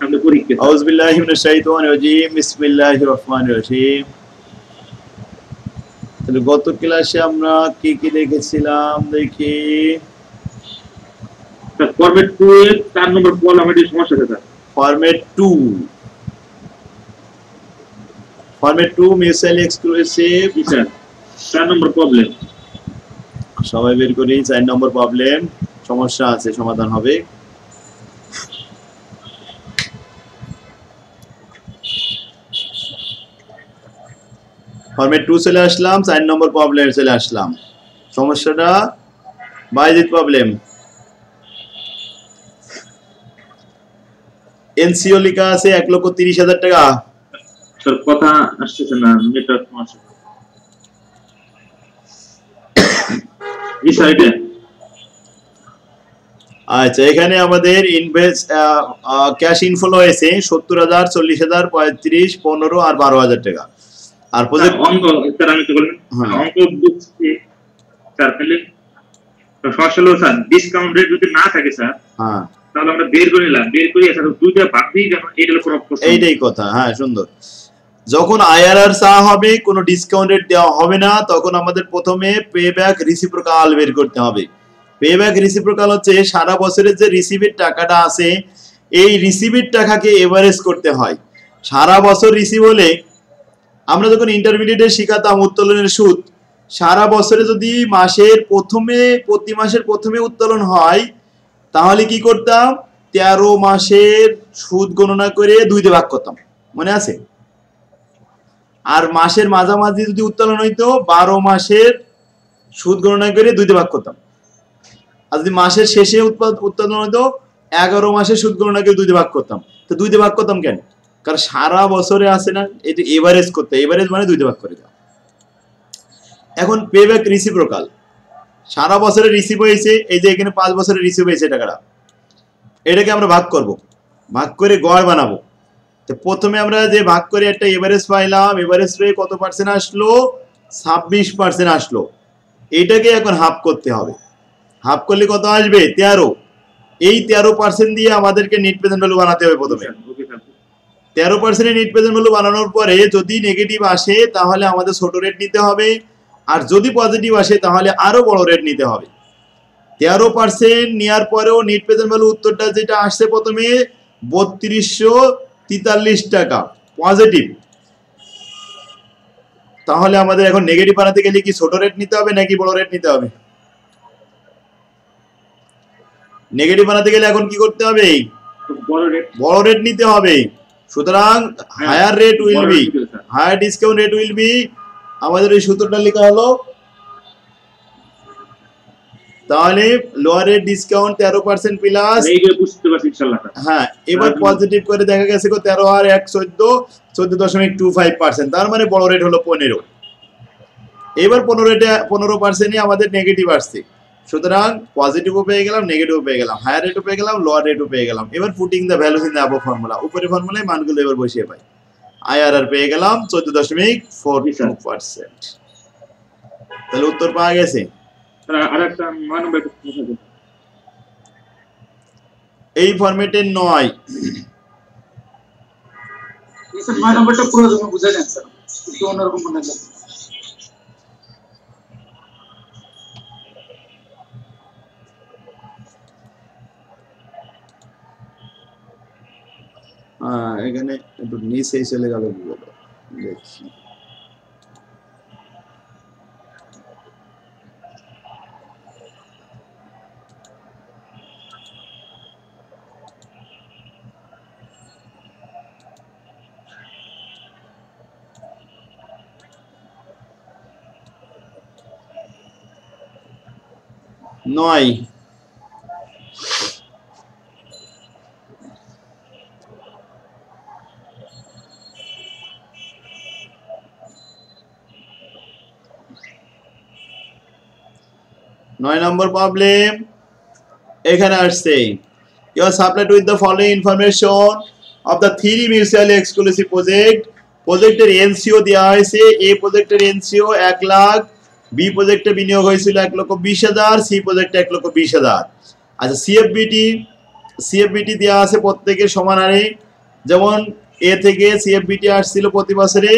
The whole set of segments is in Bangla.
আমরা পরীক্ষা আউযু বিল্লাহি মিনাশ শাইতানির রাজিম বিসমিল্লাহির রহমানির রহিম তাহলে গত ক্লাসে আমরা কি কি দেখেছিলাম দেখি ফরম্যাট 2 এর 4 নম্বর কলামে যে সমস্যা আছে ফরম্যাট 2 মিউচুয়ালি এক্সক্লুসিভ স্যার 4 নম্বর প্রবলেম সবাই বের করি 4 নম্বর প্রবলেম সমস্যা আছে সমাধান হবে ফরম্যাট 2 চলে আসলাম 4 নম্বর প্রবলেমে চলে আসলাম সমস্যাটা বাইজিত প্রবলেম এনসিও লেখা আছে 1,30,000 টাকা স্যার কথা আসছে না নেটওয়ার্ক সমস্যা এই সাইডে আচ্ছা এখানে আমাদের ইনভেস্ট ক্যাশ ইনফ্লো হয়েছে 70,000 40,000 35 15 আর 12,000 টাকা আর প্রজেক্ট অঙ্ক স্যার আমি তো বললাম অঙ্ক বুঝছি স্যার তাহলে সমস্যা হলো স্যার ডিসকাউন্ট রেট যদি না থাকে স্যার হ্যাঁ তাহলে আমরা বের করে নিলাম বের করে স্যার দুইটা ভাগ দিয়ে যখন এইটা হলো প্রশ্ন এইটাই কথা হ্যাঁ সুন্দর যখন আইআরআর চা হবে কোনো ডিসকাউন্ট রেট দেওয়া হবে না তখন আমাদের প্রথমে পেব্যাক রিসিপ্রোকাল বের করতে হবে পেব্যাক রিসিপ্রোকাল হচ্ছে সারা বছরের যে রিসিভের টাকাটা আছে এই রিসিভের টাকাকে এভারেজ করতে হয় সারা বছর রিসিভ হলে আমরা যখন ইন্টারমিডিয়েটে শিখাতাম উত্তোলনের সুদ সারা বছরে যদি প্রতি মাসের প্রথমে উত্তোলন হয় তাহলে কি করতাম 13 মাসের সুদ গণনা করে 2 দিয়ে ভাগ করতাম মনে আছে আর মাসের মাঝামাঝি যদি উত্তোলন হইতো 12 মাসের সুদ গণনা করে 2 দিয়ে ভাগ করতাম আর যদি মাসের শেষে উত্তোলন হইতো 11 মাসের সুদ গণনা করে 2 দিয়ে ভাগ করতাম তো 2 দিয়ে ভাগ করতাম কেন কারণ সারা বছরে আছে না এটা এভারেজ করতে এভারেজ মানে 2 দিয়ে ভাগ করে দাও এখন পেব্যাক রিসিপ্রোকাল সারা বছরে রিসিভ হয়েছে এই যে এখানে 5 বছরে রিসিভ হয়েছে টাকাটা এটাকে আমরা ভাগ করব ভাগ করে গড় বানাবো তো প্রথমে আমরা যে ভাগ করে একটা এভারেজ পাইলাম এভারেজ রে কত পার্সেন্ট আসলো 26% আসলো এটাকে এখন হাফ করতে হবে হাফ করলে কত আসবে 13 এই 13% দিয়ে আমাদেরকে নেট প্রেজেন্ট ভ্যালু বানাতে হবে প্রথমে 13% নেট প্রেজেন্ট ভ্যালু বানানোর পরে যদি নেগেটিভ আসে তাহলে আমাদের ছোট রেট নিতে হবে আর যদি পজিটিভ আসে তাহলে আরো বড় রেট নিতে হবে 13% নেওয়ার পরেও নেট প্রেজেন্ট ভ্যালু উত্তরটা যেটা আসছে প্রথমে 3243 টাকা পজিটিভ তাহলে আমাদের এখন নেগেটিভ বানাতে গেলে কি ছোট রেট নিতে হবে নাকি বড় রেট নিতে হবে নেগেটিভ বানাতে গেলে এখন কি করতে হবে বড় রেট নিতে হবে সুতরাং higher rate will be higher discount rate will be আমাদের এই সূত্রটা লেখা হলো তাহলে লোয়ার রেট ডিসকাউন্ট 13% প্লাস এইগুলো বুঝতে পারছি ইনশাআল্লাহ হ্যাঁ এবার পজিটিভ করে দেখা গেছে 13 আর 1 14.25% তার মানে বড় রেট হলো 15 এবার 15% এ আমাদের নেগেটিভ আসছে সুতরাং পজিটিভও পেয়ে গেলাম নেগেটিভও পেয়ে গেলাম হায়ার রেটও পেয়ে গেলাম লোয়ার রেটও পেয়ে গেলাম এবার putting the values in the above formula উপরে ফর্মুলায় মানগুলো এবার বসিয়ে পাই আইআরআর পেয়ে গেলাম 14.42% তাহলে উত্তর পাওয়া গেছে আরেকটা 9 নম্বর এই ফরম্যাটে 9 স্যার 9 নম্বরটা পুরো জন্য বুঝা যাচ্ছে স্যার একটু অন্যরকম মনে লাগে এখানে একটু নিচে চলে গেল দেখি নয় নম্বর প্রবলেম এখানে আসছে you are supplied with the following information of the three mutually exclusive প্রজেক্টের এনসিও দেওয়া হয়েছে এ প্রজেক্টের এনসিও 1 লাখ বি প্রজেক্টে বিনিয়োগ হয়েছিল 1,20,000 সি প্রজেক্টে 1,20,000 আচ্ছা সিএফবিটি দেওয়া আছে প্রত্যেকের সমান হারে যেমন এ থেকে সিএফবিটি আসছিল প্রতি বছরে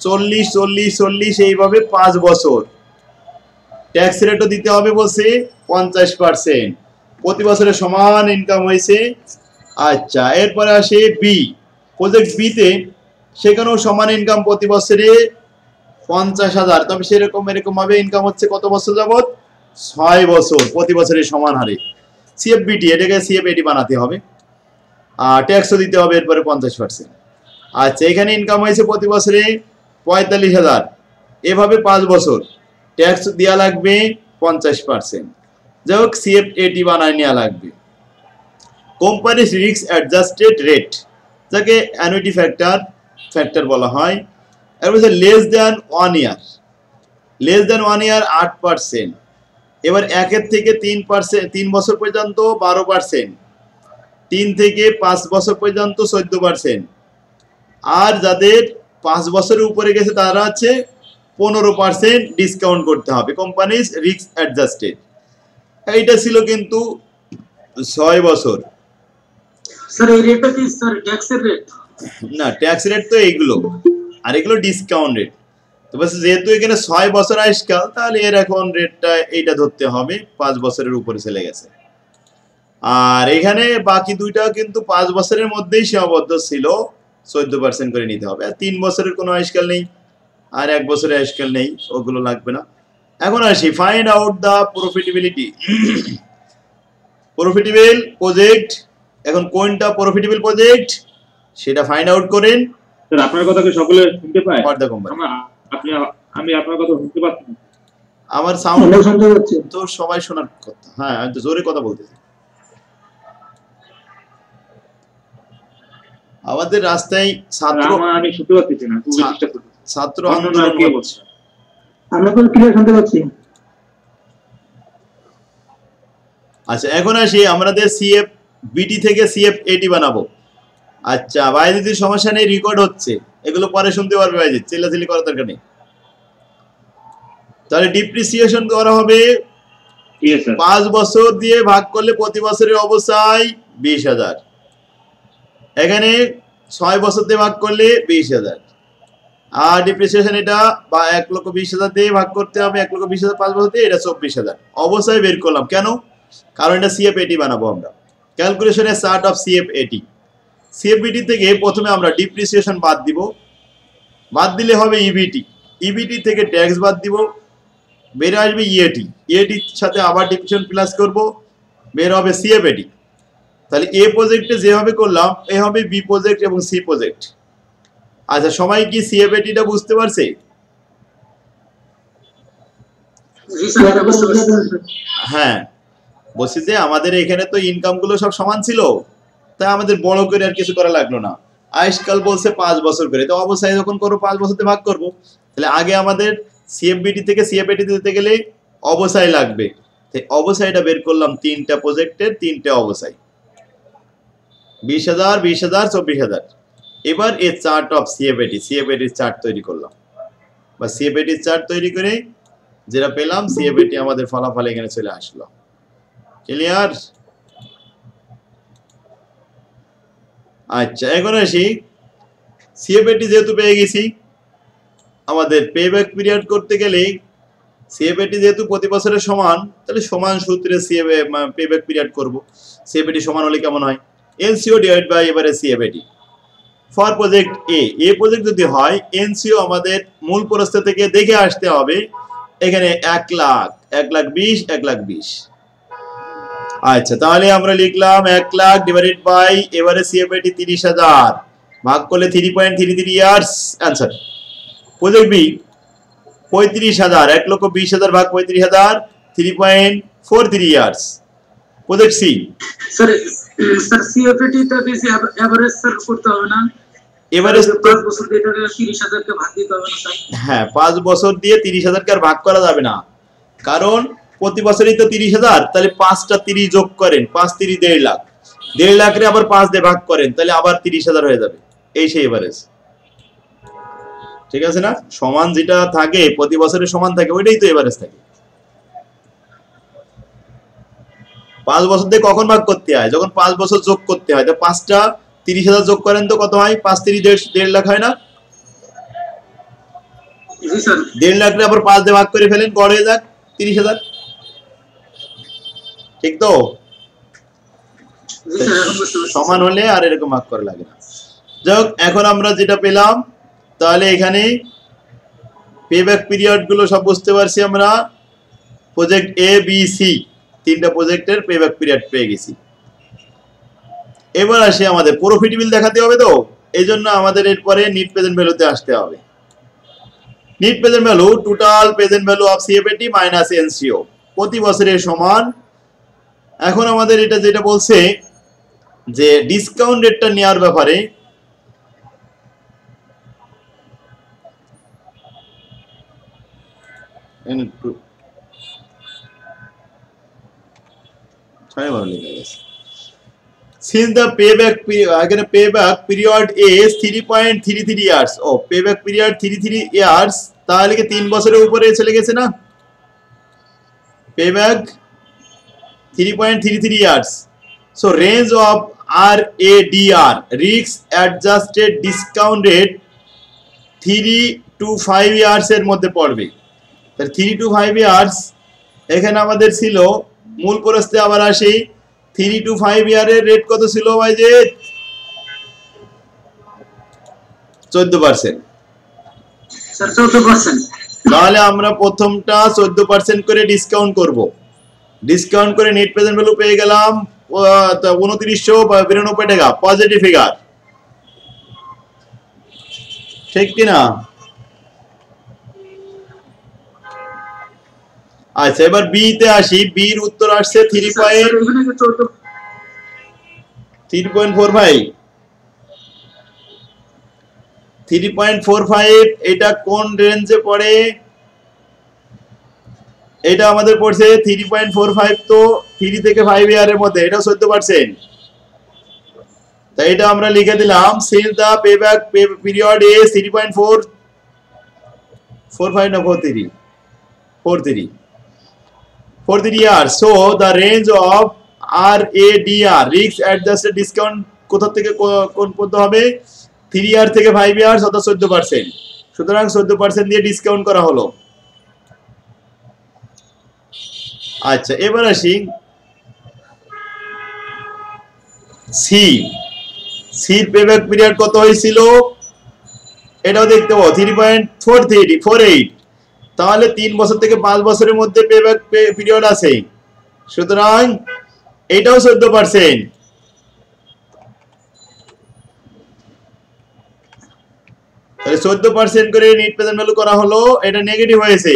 40 40 40 এইভাবে 5 বছর। ট্যাক্স রেটও দিতে হবে বলছে 50%, প্রতি বছরে সমান ইনকাম হয়েছে। আচ্ছা, এরপরে আসে বি, প্রজেক্ট বি তে সেখানেও সমান ইনকাম প্রতি বছরে 50,000, তবে সেরকম এরকম ভাবে ইনকাম হচ্ছে কত বছর যাবত? 6 বছর, প্রতি বছরে সমান হারে। সিএফবিটি, এটাকে সিএফএটি বানাতে হবে আর ট্যাক্সও দিতে হবে এরপরে 50%। আচ্ছা, এখানে ইনকাম হয়েছে প্রতি বছরে 45,000, এভাবে 5 বছর, ট্যাক্স দেওয়া লাগবে 50%। যাই হোক, সিএফএটি বানায় নেওয়া লাগবে। কোম্পানিজ রিস্ক অ্যাডজাস্টেড রেট, যাকে অ্যানুইটি ফ্যাক্টর বলা হয়। এর মধ্যে লেস দ্যান 1 ইয়ার, লেস দ্যান 1 ইয়ার 8%। এবার 1 থেকে 3 বছর পর্যন্ত 12%, 3 থেকে 5 বছর পর্যন্ত 14%, আর যাদের 5 বছরের উপরে গেছে তারা হচ্ছে 15% ডিসকাউন্ট করতে হবে। কোম্পানিজ রিস্ক অ্যাডজাস্টেড, এইটা ছিল কিন্তু 6 বছর। স্যার এই রেটটা কি স্যার ট্যাক্সের রেট? না, ট্যাক্স রেট তো এইগুলো, আর এগুলো ডিসকাউন্ট রেট। তো বলছে যেহেতু এখানে 6 বছর আইসকাল, তাহলে এর এখন রেটটা এইটা ধরতে হবে, 5 বছরের উপরে চলে গেছে। আর এখানে বাকি দুইটা কিন্তু 5 বছরের মধ্যেই সীমাবদ্ধ ছিল, 14% করে নিতে হবে। আর 3 বছরের কোনো আইসকাল নেই, আর 1 বছরের আইসকাল নেই, ওগুলো লাগবে না। এখন আসি find out the profitability. Profitable project, এখন কোনটা প্রফিটেবল প্রজেক্ট সেটা ফাইন্ড আউট করেন। স্যার আপনার কথা কি সকলে শুনতে পায়? ফর দ্য কোম্পানি, আমি আপনার কথা শুনতে পাচ্ছি না। আমার সাউন্ড শুনতে পাচ্ছি তো সবাই শোনার কথা। হ্যাঁ, আমি তো জোরে কথা বলতেছি। আমাদের রাস্তায় ছাত্র, আমি শুনতে পাচ্ছি না, খুব চেষ্টা করছি। ছাত্র আন্দোলন হচ্ছে। আমরা তো ক্লিয়ার শুনতে পাচ্ছি। আচ্ছা, এখন আসি আমাদের সিএফবিটি থেকে সিএফএটি বানাবো। আচ্ছা, বাইরের সমস্যা নেই, রেকর্ড হচ্ছে, এগুলো পরে শুনতে পারবে ভাই, চিল্লাচিল্লি করার দরকার নেই। তাহলে ডিপ্রিসিয়েশন করা হবে 5 বছর দিয়ে ভাগ করলে প্রতি বছরের অবস্থায় 20,000। এখানে 6 বছর দিয়ে ভাগ করলে 20,000। আর ডিপ্রিসিয়েশন এটা 1,20,000 দিয়ে ভাগ করতে হবে, 1,20,000 5 বছর দিয়ে, এটা 24,000 অবস্থায় বের করলাম। কেন? কারণ এটা সিএফএটি বানাবো আমরা। ক্যালকুলেশনের চার্ট অফ সিএফএটি। সিএফবিটি থেকে প্রথমে আমরা ডিপ্রিসিয়েশন বাদ দিব, বাদ দিলে হবে ইবিটি, ইবিটি থেকে ট্যাক্স বাদ দিব, বের আসবে ইএটি, ইএটির সাথে আবার ডিপ্রিসিয়েশন প্লাস করব, বের হবে সিএফএটি। তাহলে এ প্রজেক্টে যেভাবে করলাম এ হবে বি প্রজেক্ট এবং সি প্রজেক্ট। আচ্ছা, সবাই কি সিএফএটিটা বুঝতে পারছে? হ্যাঁ, বলছি যে আমাদের এখানে তো ইনকাম গুলো সব সমান ছিল, তাই আমাদের বড় করে আর কিছু করা লাগলো না। আইসকাল বলছে 5 বছর করে, তো অবস্থায় যখন করবো 5 বছরতে ভাগ করবো। তাহলে আগে আমাদের সিএফবিটি থেকে সিএফএটি দিতে গেলে অবস্থায় লাগবে, তাই অবস্থায়টা বের করলাম। 3টা প্রজেক্টের 3টা অবস্থায় 20,000 20,000 24,000। এবার এই চার্ট অফ সিএফএটি, সিএফএটির চার্ট তৈরি করলাম, বা সিএফএটির চার্ট তৈরি করে যেটা পেলাম সিএফএটি আমাদের ফলাফল এখানে চলে আসলো। ক্লিয়ার? আচ্ছা, এখন আসি সিএফএটি যেহেতু পেয়ে গেছি, আমাদের পেব্যাক পিরিয়ড করতে গেলে সিএফএটি যেহেতু প্রতি বছরের সমান, তাহলে সমান সূত্রে পেব্যাক পিরিয়ড করব। সিএফএটি সমান হলে কেমন হয়? এনসিও ডিভাইড বাই এবারে CFAT. For project A project যদি হয়, এনসিও আমাদের মূল প্রস্থ থেকে দেখে আসতে হবে। এখানে 1 লাখ 1,20,000 1,20,000। আচ্ছা, তাহলে আমরা লিখলাম 1 লাখ ডিভাইডেড বাই এবারে সিএফএটি 30,000 ভাগ করলে 3.33 ইয়ার্স आंसर। প্রজেক্ট বি 35,000, 1,20,000 ভাগ 35,000 3.43 years. Project C sir CFAT টা বেশি এভারেজ স্যার করতে হবে না? এভারেজ 5 বছর দিয়ে 30,000 কে ভাগ দিতে হবে না স্যার? হ্যাঁ, 5 বছর দিয়ে 30,000 কে আর ভাগ করা যাবে না, কারণ প্রতি বছরই তো 30,000। তাহলে 5টা 30 যোগ করেন, 5 3 1.5 লাখ, 1.5 লাখ রে আবার 5 দিয়ে ভাগ করেন, তাহলে আবার 30,000 হয়ে যাবে। এই সেই এভারেজ, ঠিক আছে না? সমান যেটা থাকে প্রতি বছরে সমান থাকে, ওইটাই তো এভারেজ থাকে। 5 বছর দিয়ে কখন ভাগ করতে হয়? যখন 5 বছর যোগ করতে হয়। তো 5টা 30,000 যোগ করেন তো কত হয়? 5 3 1.5 লাখ হয় না? জি স্যার 1.5 লাখ রে আবার 5 দিয়ে ভাগ করে ফেলেন, গড় হয়ে যাক 30,000। ঠিক তো? জি স্যার এখন বুঝতে পারছি সমান হলে আর এরকম ভাগ করা লাগে না। যাক, এখন আমরা যেটা পেলাম, তাহলে এখানে পেব্যাক পিরিয়ড গুলো সব বুঝতে পারছি আমরা। প্রজেক্ট এ বি সি তিনটা প্রজেক্টের পেব্যাক পিরিয়ড পেয়ে গেছি। এবার আসি আমাদের প্রফিটেবল দেখাতে হবে, তো এই জন্য আমাদের এরপরে নিট প্রেজেন্ট ভ্যালুতে আসতে হবে। Net present value total present value of CFAT minus NCO প্রতি বছরের সমান। এখন আমাদের এটা যেটা বলছে যে ডিসকাউন্ট রেটটা নেওয়ার ব্যাপারে, since the payback period is 3.33 years, payback period 33 years, তাহলে কি 3 বছরের উপরে চলে গেছে না? payback 3.33 years, so range of RADR risk adjusted discount rate 3 to 5 years এর মধ্যে পড়বে। 3 to 5 years এখানে আমাদের ছিল, মূল প্রশ্নে আবার আসি, 3 to 5 ইয়ারের রেট কত ছিল ভাই? যে 14%। স্যার 14%। তাহলে আমরা প্রথমটা 14% করে ডিসকাউন্ট করব। ডিসকাউন্ট করে নেট প্রেজেন্ট ভ্যালু পেয়ে গেলাম 2992 টাকা, পজিটিভ ফিগার, ঠিক কি না? আচ্ছা, এবার বি তে আসি। বির উত্তর আসছে 3.45। এটা কোন রেঞ্জে পড়ে? এটা আমাদের পড়ছে 3.45, তো 3 থেকে 5 ইয়ারের মধ্যে, এটা 14%। তাই এটা আমরা লিখে দিলাম since the payback period is 3.45 না 43 years, so the range of RADR risk adjusted discount কোথা থেকে কোন পদ্ধতি হবে? 3 ইয়ার থেকে 5 ইয়ার্স অর্থাৎ 14%। সুতরাং 14% দিয়ে ডিসকাউন্ট করা হলো। আচ্ছা, এবার আসি সি। সির পেব্যাক পিরিয়ড কত হয়েছিল এটাও দেখতে পাবো, 3.48। তাহলে 3 বছর থেকে 5 বছরের মধ্যে পেব্যাক পিরিয়ড আছে, সুতরাং এটাও 14%। তাহলে 14% করে নেট প্রেজেন্ট ভ্যালু করা হলো। এটা নেগেটিভ হয়েছে।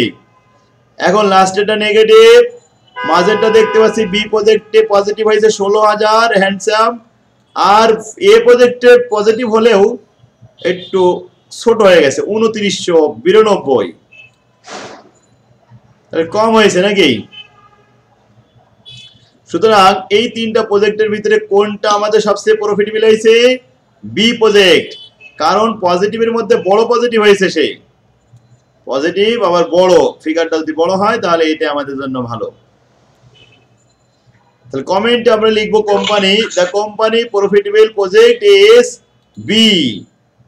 এখন লাস্টেরটা নেগেটিভ, মাঝেরটা দেখতে পাচ্ছি বি প্রজেক্টে পজিটিভ হয়েছে 16,000 হ্যান্ডসাম, আর এ প্রজেক্টে পজিটিভ হলেও একটু ছোট হয়ে গেছে 2992, তাহলে কম হয়েছে নাকি? সুতরাং এই তিনটা প্রজেক্টের ভিতরে কোনটা আমাদের সবচেয়ে প্রফিটেবল হয়েছে? বি প্রজেক্ট, কারণ পজিটিভের মধ্যে বড় পজিটিভ হয়েছে, সে পজিটিভ আবার বড়, ফিগারটা যদি বড় হয় তাহলে এটা আমাদের জন্য ভালো। তাহলে কমেন্টে আমরা লিখবো company, the company profitable project is B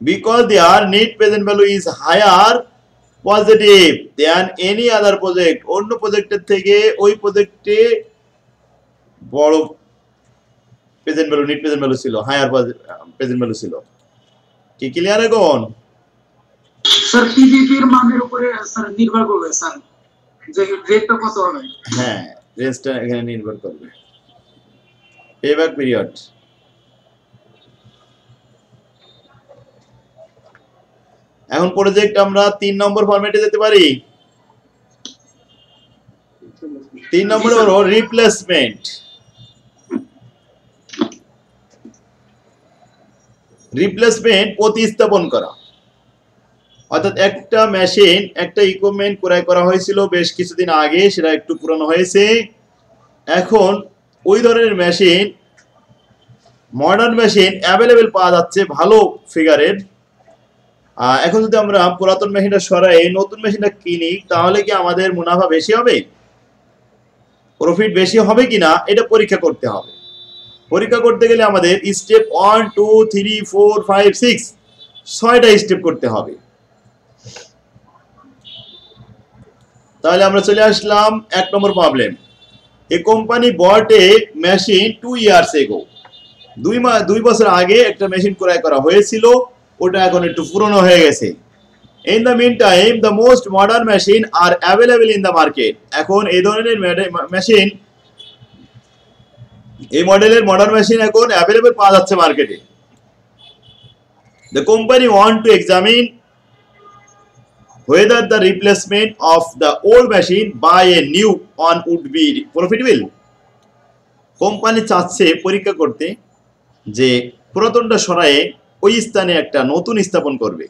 because their net present value is higher positive than any other project. অন্য প্রজেক্টের থেকে ওই প্রজেক্টে বড় present value, net present value ছিল, হায়ার প্রেজেন্ট ভ্যালু ছিল। কি ক্লিয়ার এখন? স্যার পিভিপি এর মানের উপরে স্যার নির্ভর করবে স্যার, যে রেটটা কত হবে। হ্যাঁ, রেঞ্জটা এখানে নির্ভর করবে। পেব্যাক পিরিয়ড, এখন প্রজেক্ট আমরা 3 নম্বর ফরম্যাটে যেতে পারি। 3 নম্বরে হলো রিপ্লেসমেন্ট। রিপ্লেসমেন্ট প্রতিস্থাপন করা, অর্থাৎ একটা মেশিন, একটা ইকুইপমেন্ট ক্রয় করা হয়েছিল বেশ কিছুদিন আগে, সেটা একটু পুরনো হয়েছে। এখন ওই ধরনের মেশিন, মডার্ন মেশিন অ্যাভেলেবেল পাওয়া যাচ্ছে ভালো ফিগারের। এখন যদি আমরা পুরাতন মেশিনটা সরাই নতুন মেশিনটা কিনি, তাহলে কি আমাদের মুনাফা বেশি হবে, প্রফিট বেশি হবে কিনা এটা পরীক্ষা করতে হবে। পরীক্ষা করতে গেলে আমাদের স্টেপ 1 2 3 4 5 6 6টা স্টেপ করতে হবে। তাহলে আমরা চলে আসলাম 1 নম্বর problem. A company bought a machine 2 years ago। 2 বছর আগে একটা মেশিন ক্রয় করা হয়েছিল, ওটা এখন একটু পুরনো হয়ে গেছে। In the meantime, the most modern machine are available in the market। এখন এই ধরনের মেশিন, এই মডেলের মডার্ন মেশিন এখন অ্যাভেলেবল পাওয়া যাচ্ছে মার্কেটে। The company want to examine whether the replacement of the old machine by a new one would be profitable। Company চাচ্ছে পরীক্ষা করতে যে পুরাতনটা সরায়ে ওই স্থানে একটা নতুন স্থাপন করবে।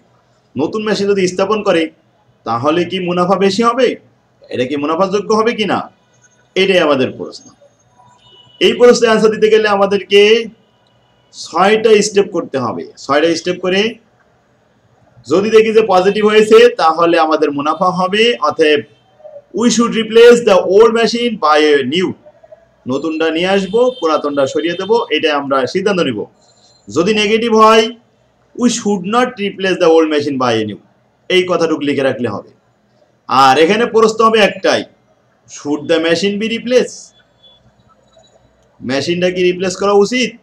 নতুন মেশিন যদি স্থাপন করে তাহলে কি মুনাফা বেশি হবে, এটা কি মুনাফাযোগ্য হবে কিনা, এটাই আমাদের প্রশ্ন। এই প্রশ্নের অ্যান্সার দিতে গেলে আমাদেরকে 6টা স্টেপ করতে হবে। 6টা স্টেপ করে যদি দেখি যে পজিটিভ হয়েছে তাহলে আমাদের মুনাফা হবে। অতএব we should replace the old machine by a new. নতুনটা নিয়ে আসবো, পুরাতনটা সরিয়ে দেবো, এটা আমরা সিদ্ধান্ত নিব। যদি নেগেটিভ হয় we should not replace the old machine by a new, এই কথাটুকু লিখে রাখলে হবে। আর এখানে প্রশ্ন হবে একটাই, should the machine be replace, মেশিনটা কি রিপ্লেস করা উচিত?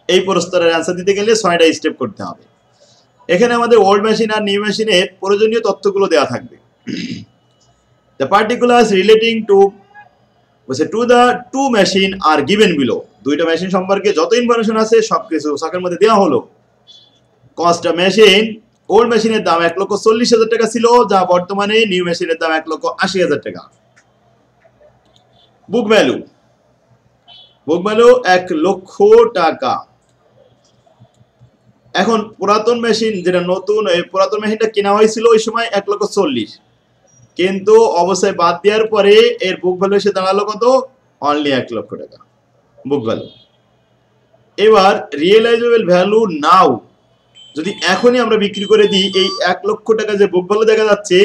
এই প্রশ্নের অ্যান্সার দিতে গেলে 6টা স্টেপ করতে হবে। এখানে আমাদের ওল্ড মেশিন আর নিউ মেশিনের প্রয়োজনীয় তথ্যগুলো দেওয়া থাকবে। The particulars relating to the two machine are given below. দুইটা মেশিন সম্পর্কে যত ইনফরমেশন আছে সবকিছু ছকের মধ্যে দেওয়া হলো। কস্ট অফ মেশিন, ওল্ড মেশিনের দাম 1,40,000 টাকা ছিল, যা বর্তমানে নিউ মেশিনের দাম 1,80,000 টাকা। বুক ভ্যালু, বুক ভ্যালু 1,00,000 টাকা। এখন পুরাতন মেশিন যেটা নতুন, পুরাতন মেশিনটা কেনা হয়েছিল ওই সময় 1,40,000, কিন্তু অবশ্যই বাদ দেওয়ার পরে এর বুক ভ্যালু এসে দাঁড়ালো কত? অনলি 1,00,000 টাকা বুক ভ্যালু। এবার রিয়েলাইজেবল ভ্যালু নাও, যদি এখনই আমরা বিক্রি করে দিই, এই 1,00,000 টাকা যে বুক ভ্যালু দেখা যাচ্ছে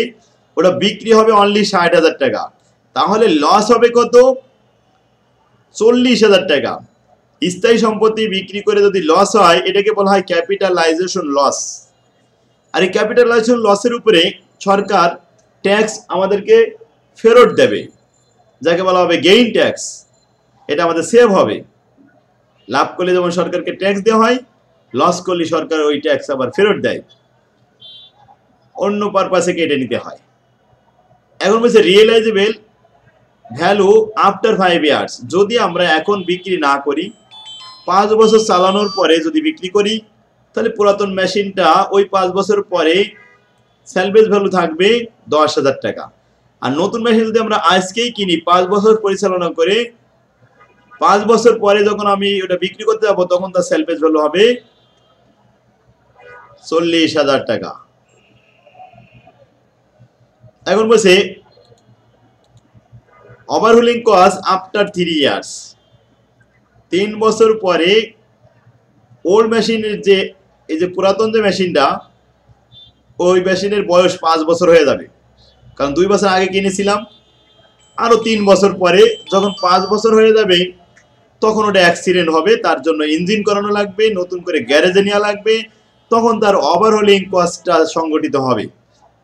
ওটা বিক্রি হবে অনলি 60,000 টাকা, তাহলে লস হবে কত? 40,000 টাকা। স্থায়ী সম্পত্তি বিক্রি করে যদি লস হয় এটাকে বলা হয় ক্যাপিটালাইজেশন লস। আর এই ক্যাপিটালাইজেশন লসের উপরে সরকার ট্যাক্স আমাদেরকে ফেরত দেবে, যাকে বলা হবে গেইন ট্যাক্স। এটা আমাদের সেভ হবে। লাভ করলে যেমন সরকারকে ট্যাক্স দেওয়া হয়, লস করলে সরকার ওই ট্যাক্স আবার ফেরত দেয়, অন্য পারপাসে কেটে নিতে হয়। এখন বলছে রিয়েলাইজেবল ভ্যালু আফটার 5 ইয়ার্স। যদি আমরা এখন বিক্রি না করি, 5 বছর চালানোর পরে যদি বিক্রি করি, তাহলে পুরাতন মেশিনটা ওই 5 বছর পরে সেলভেজ ভ্যালু থাকবে 10,000 টাকা। আর নতুন মেশিন যদি আমরা আজকেই কিনি, 5 বছর পরিচালনা করে 5 বছর পরে যখন আমি ওটা বিক্রি করতে যাবো তখন তার সেলভেজ ভ্যালু হবে 40,000 টাকা। এখন বলছে ওভারহোলিং কস্ট আফটার 3 ইয়ার্স। 3 বছর পরে ওল্ড মেশিনের যে এই যে পুরাতন যে মেশিনটা, ওই মেশিনের বয়স 5 বছর হয়ে যাবে, কারণ 2 বছর আগে কিনেছিলাম। আরো 3 বছর পরে যখন 5 বছর হয়ে যাবে তখন ওটা অ্যাক্সিডেন্ট হবে, তার জন্য ইঞ্জিন করানো লাগবে, নতুন করে গ্যারেজে নেওয়া লাগবে, তখন তার ওভারহোলিং কস্টটা সংগঠিত হবে।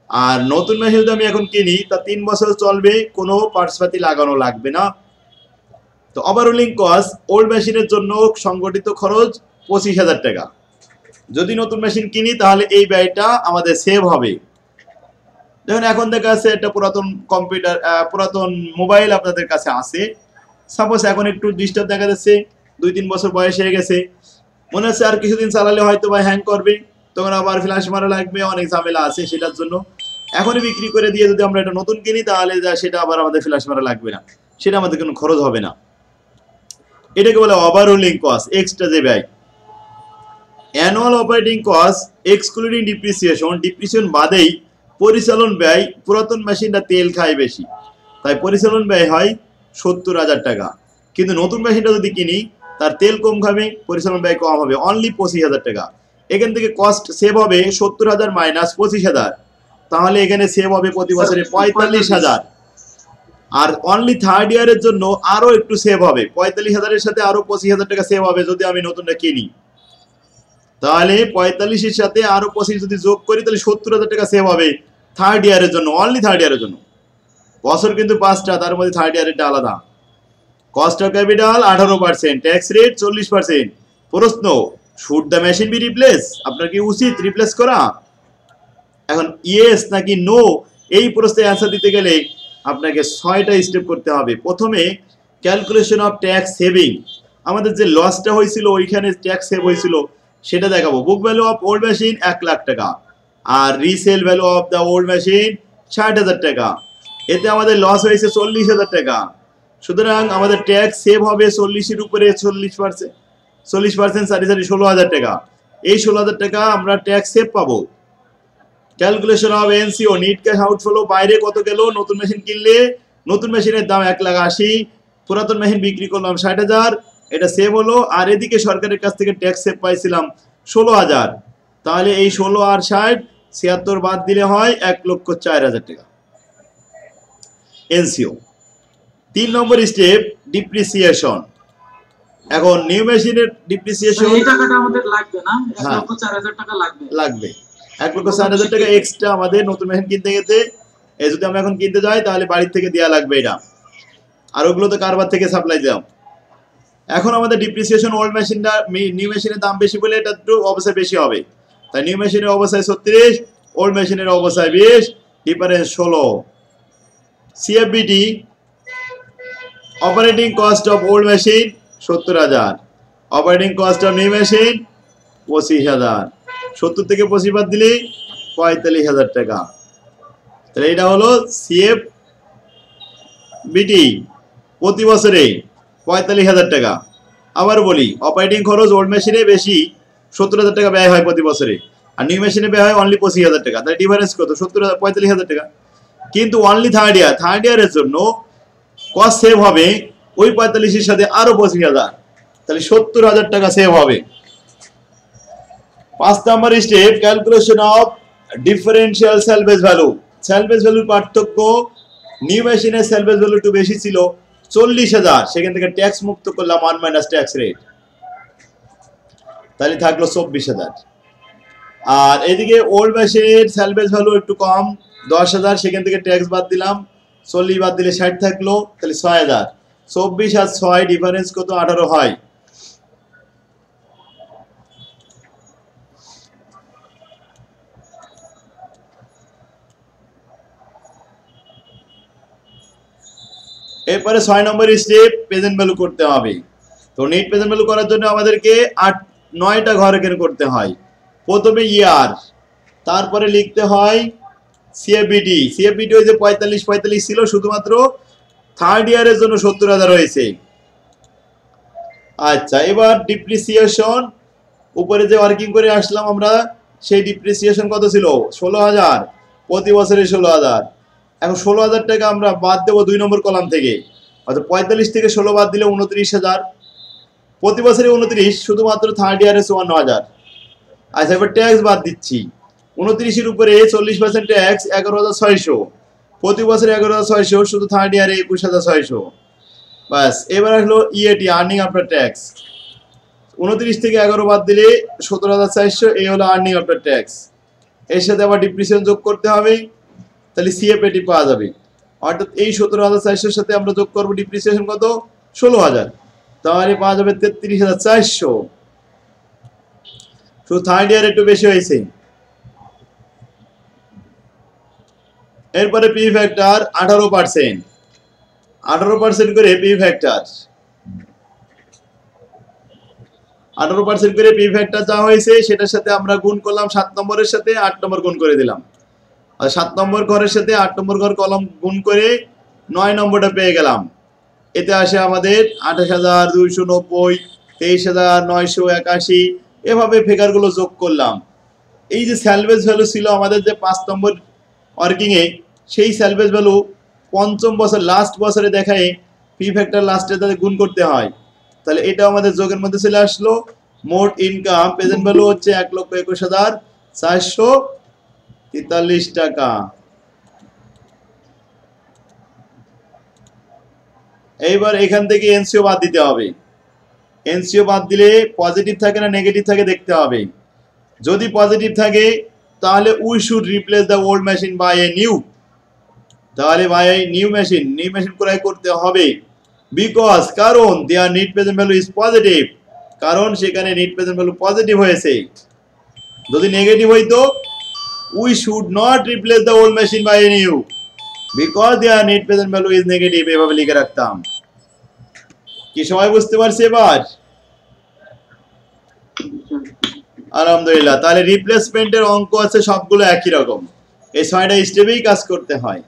আর নতুন মেশিন যদি আমি এখন কিনি তা 3 বছর চলবে, কোনো পার্টসপাতি লাগানো লাগবে না। তো ওভারহোলিং কস্ট ওল্ড মেশিনের জন্য সংগঠিত খরচ 25,000 টাকা। যদি নতুন মেশিন কিনি তাহলে এই ব্যয়টা আমাদের সেভ হবে। দেখুন এখন দেখা যাচ্ছে একটা পুরাতন কম্পিউটার, পুরাতন মোবাইল আপনাদের কাছে আছে। সাপোজ এখন একটু ডিস্টার্ব দেখা যাচ্ছে, 2-3 বছর বয়স হয়ে গেছে, মনে হচ্ছে আর কিছুদিন চালালে হয়তো বা হ্যাং করবে, তখন আবার ফ্ল্যাশ মারা লাগবে, অনেক ঝামেলা আছে। সেটার জন্য এখনই বিক্রি করে দিয়ে যদি আমরা এটা নতুন কিনি তাহলে সেটা আবার আমাদের ফ্ল্যাশ মারা লাগবে না, সেটা আমাদের কোনো খরচ হবে না। এটাকে বলে ওভারহোলিং কস্ট, এক্সট্রা যে ব্যয়। Annual operating cost excluding depreciation, depreciation বাদেই পরিচালন ব্যয়। পুরাতন মেশিনটা তেল খায় বেশি, তাই পরিচালন ব্যয় হয় 70,000 টাকা। কিন্তু নতুন মেশিনটা যদি কিনি তার তেল কম খাবে, পরিচালন ব্যয় কম হবে, অনলি 25,000 টাকা। এখান থেকে কস্ট সেভ হবে 70,000 মাইনাস 25,000, তাহলে এখানে সেভ হবে প্রতি বছরে 45,000। আর অনলি থার্ড ইয়ারের জন্য আরো একটু সেভ হবে, 45,000-এর সাথে আরো 25,000 টাকা সেভ হবে যদি আমি নতুনটা কিনি। তাহলে 45-এর সাথে আরো 25 যদি যোগ করি তাহলে 70,000 টাকা সেভ হবে থার্ড ইয়ারের জন্য, অনলি থার্ড ইয়ারের জন্য। বছর কিন্তু 5টা, তার মধ্যে থার্ড ইয়ারেরটা আলাদা। Cost of capital 18%, tax rate 40%। প্রশ্ন, should the machine be replace? আপনার কি উচিত রিপ্লেস করা? এখন ইয়েস নাকি নো এই প্রশ্নের অ্যান্সার দিতে গেলে আপনাকে 6টা স্টেপ করতে হবে। প্রথমে ক্যালকুলেশন অফ ট্যাক্স সেভিং, আমাদের যে লসটা হয়েছিল ওইখানে ট্যাক্স সেভ হয়েছিল সেটা দেখাবো। Book value of old machine 1 lakh টাকা, আর resale value of the old machine 60,000 টাকা। এতে আমাদের লস হয়েছে 40,000 টাকা। সুতরাং আমাদের ট্যাক্স সেভ হবে 40-এর উপরে 40%, 16,000 টাকা। এই 16,000 টাকা আমরা ট্যাক্স সেভ পাবো। Calculation of NCO, net cash outflow, বাইরে কত গেল? নতুন মেশিন কিনলে নতুন মেশিনের দাম 1,80,000, পুরাতন মেশিন বিক্রি করলাম 60,000, এটা সেভ হলো। আর এদিকে সরকারের কাছ থেকে ট্যাক্স সেভ পাইছিলাম 16,000। তাহলে এই 16 আর 60 76 বাদ দিলে হয় 1,04,000 টাকা এনসিও। 3 নম্বর স্টেপ ডিপ্রিসিয়েশন। এখন নিউ মেশিনের ডিপ্রিসিয়েশন এই টাকাটা আমাদের লাগবে না, 1,04,000 টাকা লাগবে। 1,04,000 টাকা এক্সট্রা আমাদের নতুন মেশিন কিনতে গেতে, যদি আমরা এখন কিনতে যাই তাহলে বাড়ির থেকে দেওয়া লাগবে এটা, আর ওগুলো তো কারবার থেকে সাপ্লাই দাও। এখন আমাদের ডিপ্রিসিয়েশন ওল্ড মেশিনটা নিউ মেশিনের দাম বেশি বলে এটা একটু অবস্থায় বেশি হবে, তাই নিউ মেশিনের অবস্থায় 36, ওল্ড মেশিনের অবস্থায় 20, difference 16। CFBT, operating cost of old machine 70,000, operating cost of new machine 25,000। 70 থেকে 25 বাদ দিলে 45,000 টাকা। তাহলে এটা হলো সিএফ বিটি প্রতি বছরে 45,000 টাকা। আবার বলি, অপারেটিং খরচ ওল্ড মেশিনে বেশি, 70,000 টাকা ব্যয় হয় প্রতি বছরে, আর নিউ মেশিনে ব্যয় হয় অনলি 25,000 টাকা। তাহলে ডিফারেন্স কত? 45,000 টাকা। কিন্তু অনলি থার্ড ইয়ারের জন্য কস্ট সেভ হবে ওই 45-এর সাথে আরো 25,000, তাহলে 70,000 টাকা সেভ হবে। 5 নম্বর step calculation of differential salvage value. Salvage ভ্যালুর পার্থক্য, নিউ মেশিনের সেলভেজ ভ্যালু একটু বেশি ছিল 40,000, সেখান থেকে ট্যাক্স মুক্ত করলাম 1 মাইনাস ট্যাক্স রেট, তাহলে থাকলো 24,000। আর এদিকে ওল্ড মেশিনের সেলভেজ ভ্যালু একটু কম 10,000, সেখান থেকে ট্যাক্স বাদ দিলাম, 40 বাদ দিলে 60 থাকলো, তাহলে 6,000। 24 আর 6 ডিফারেন্স কত? 18 হয়। এরপরে 6 নম্বর স্টেপ প্রেজেন্ট ভ্যালু করতে হবে। তো নেট প্রেজেন্ট ভ্যালু করার জন্য আমাদেরকে 9টা ঘর এখানে করতে হয়। প্রথমে ইয়ার, তারপরে লিখতে হয় সিএফবিটি। সিএফবিটি ওই যে 45 ছিল, শুধুমাত্র থার্ড ইয়ারের জন্য 70,000 হয়েছে। আচ্ছা, এবার ডিপ্রিসিয়েশন, উপরে যে ওয়ার্কিং করে আসলাম আমরা, সেই ডিপ্রিসিয়েশন কত ছিল? 16,000, প্রতি বছরে 16,000। এখন 16,000 টাকা আমরা বাদ দেবো 2 নম্বর কলাম থেকে, অর্থাৎ 45 থেকে 16 বাদ দিলে 29,000, প্রতি বছরে 29, শুধুমাত্র থার্ড ইয়ারে 54,000। আচ্ছা, এবার ট্যাক্স বাদ দিচ্ছি, 29-এর উপরে 40% ট্যাক্স 11,600, প্রতি বছরে 11,600, শুধু থার্ড ইয়ারে 21,600। বাস, এবার আসলো ইএটি, আর্নিং আফটার ট্যাক্স। 29 থেকে 11 বাদ দিলে 17,400, এই হলো আর্নিং আফটার ট্যাক্স। এর সাথে আবার ডিপ্রিসিয়েশন যোগ করতে হবে, তাহলে সিএফএটি পাওয়া যাবে। অর্থাৎ এই 17,400-এর সাথে আমরা যোগ করবো ডিপ্রিসিয়েশন কত? 16,000, তাহলে পাওয়া যাবে 33,400। শুধু থার্ড ইয়ার একটু বেশি হয়েছে। এরপরে পি ফ্যাক্টর 18% করে পি ফ্যাক্টর 18% করে পি ফ্যাক্টর যা হয়েছে সেটার সাথে আমরা গুণ করলাম 7 নম্বরের সাথে 8 নম্বর গুণ করে দিলাম, আর 7 নম্বর ঘরের সাথে 8 নম্বর ঘর কলম গুণ করে 9 নম্বরটা পেয়ে গেলাম। এতে আসে আমাদের 28,290, 23,981, এভাবে ফিগারগুলো যোগ করলাম। এই যে স্যালভেজ ভ্যালু ছিল আমাদের যে 5 নম্বর ওয়ার্কিংয়ে, সেই স্যালভেজ ভ্যালু পঞ্চম বছর লাস্ট বছরে দেখায় পি ফ্যাক্টর লাস্টে তাদের গুণ করতে হয়, তাহলে এটা আমাদের যোগের মধ্যে চলে আসলো। মোট ইনকাম প্রেজেন্ট ভ্যালু হচ্ছে 1,21,443 টাকা। এইবার এখান থেকে এনসিও বাদ দিতে হবে। এনসিও বাদ দিলে পজিটিভ থাকে না নেগেটিভ থাকে দেখতে হবে। যদি পজিটিভ থাকে তাহলে we should replace the old machine by a new, তাহলে বাই এ নিউ মেশিন ক্রয় করতে হবে। বিকজ কারণ there net present value is positive, কারণ সেখানে নিট প্রেজেন্ট ভ্যালু পজিটিভ হয়েছে। যদি নেগেটিভ হইতো we should not replace the old machine by a new because their net present value is negative, এভাবে লিখে রাখতাম। কি সবাই বুঝতে পারছে এবার? আলহামদুলিল্লাহ। তাহলে রিপ্লেসমেন্টের অঙ্ক আছে সবগুলো একই রকম, এই 6টা স্টেপেই কাজ করতে হয়।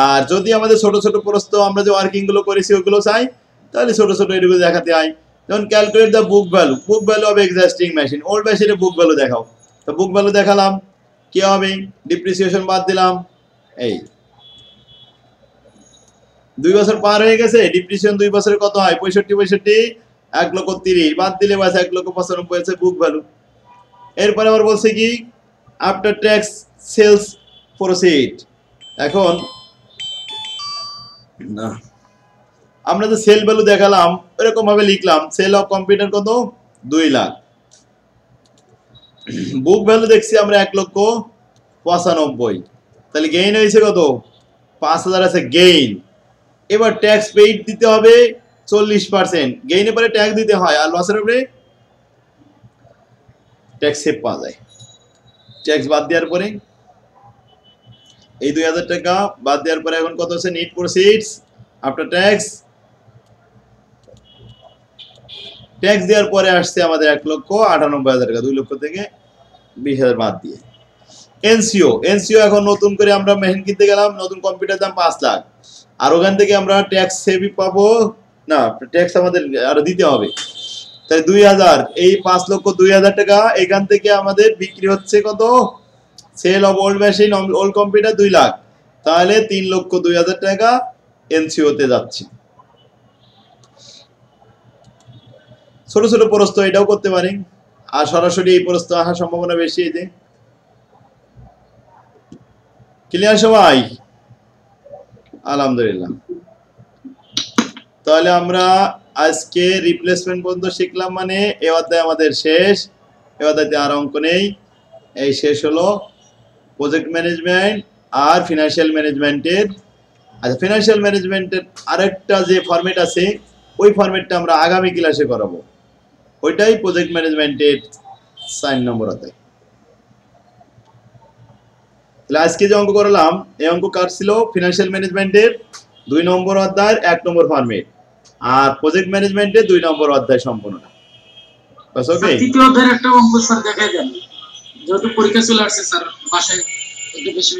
আর যদি আমাদের ছোট ছোট প্রশ্ন আমরা যে ওয়ার্কিং গুলো করেছি ওগুলো চাই, তাহলে ছোট ছোট এগুলো দেখাতে হয়। যেমন calculate the book value of existing machine, old মেশিনে বুক ভ্যালু দেখাও। তো বুক ভ্যালু দেখালাম, কি হবে? ডিপ্রিসিয়েশন বাদ দিলাম, এই 2 বছর পার হয়ে গেছে, ডিপ্রিসিয়েশন 2 বছরে কত হয়? 65 1,30,000 বাদ দিলে বাস 1,95,000 আছে বুক ভ্যালু। এরপরে আবার বলছে কি আফটার ট্যাক্স সেলস প্রসিড। এখন না আমরা যে সেল ভ্যালু দেখালাম এরকম ভাবে লিখলাম, সেল অফ কম্পিউটার কত? 2 লাখ। বুক ভ্যালু দেখছি আমরা 1,95,000, তাহলে গেইন হয়েছে কত? 5,000 আছে গেইন। এবার ট্যাক্স পেইড দিতে হবে 40%, গেইনের পরে ট্যাক্স দিতে হয়, আর লসের উপরে ট্যাক্স সেভ পাওয়া যায়। ট্যাক্স বাদ দেওয়ার পরে এই 2,000 টাকা বাদ দেওয়ার পরে এখন কত আছে? Net proceeds after tax. Tax দেওয়ার পরে আসছে আমাদের 1,98,000 টাকা, 2 লক্ষ থেকে 20,000 বাদ দিয়ে। এনসিও এখন নতুন করে আমরা মেশিন কিনতে গেলাম, নতুন কম্পিউটার দাম 5 লাখ, আর ওখান থেকে আমরা ট্যাক্স সেভই পাবো না, ট্যাক্স আমাদের আরো দিতে হবে। তাই 2,000, এই 5,02,000 টাকা এখান থেকে আমাদের বিক্রি হচ্ছে কত? Sale of old machine old computer 2 lakh, তাহলে 3,02,000 টাকা এনসিওতে যাচ্ছে। ছোট ছোট প্রশ্ন এটাও করতে পারি, আর সরাসরি এই প্রশ্ন আসার সম্ভাবনা বেশি। এই যে ক্লিয়ার সবাই? আলহামদুলিল্লাহ। তাহলে আমরা আজকে রিপ্লেসমেন্ট পর্যন্ত শিখলাম, মানে এই অধ্যায় আমাদের শেষ। এই অধ্যায়তে আর অঙ্ক নেই, এই শেষ হলো প্রজেক্ট ম্যানেজমেন্ট আর ফিনান্সিয়াল ম্যানেজমেন্টের। আচ্ছা, ফিনান্সিয়াল ম্যানেজমেন্টের আরেকটা যে ফরম্যাট আছে ওই ফরম্যাটটা আমরা আগামী ক্লাসে করাবো, ওইটাই প্রজেক্ট ম্যানেজমেন্টের 4 নম্বর অধ্যায়। তাহলে আজকে যে অঙ্ক করলাম এই অঙ্ক কার ছিল? ফিনান্সিয়াল ম্যানেজমেন্টের 2 নম্বর অধ্যায়ের 1 নম্বর ফরম্যাট, আর প্রজেক্ট ম্যানেজমেন্টের 2 নম্বর অধ্যায় সম্পূর্ণটা। বাস ওকে। তৃতীয় অধ্যায়ের একটা অঙ্ক স্যার দেখাই দেন, যেহেতু পরীক্ষা চলে আসছে স্যার, বাসায় একটু বেশি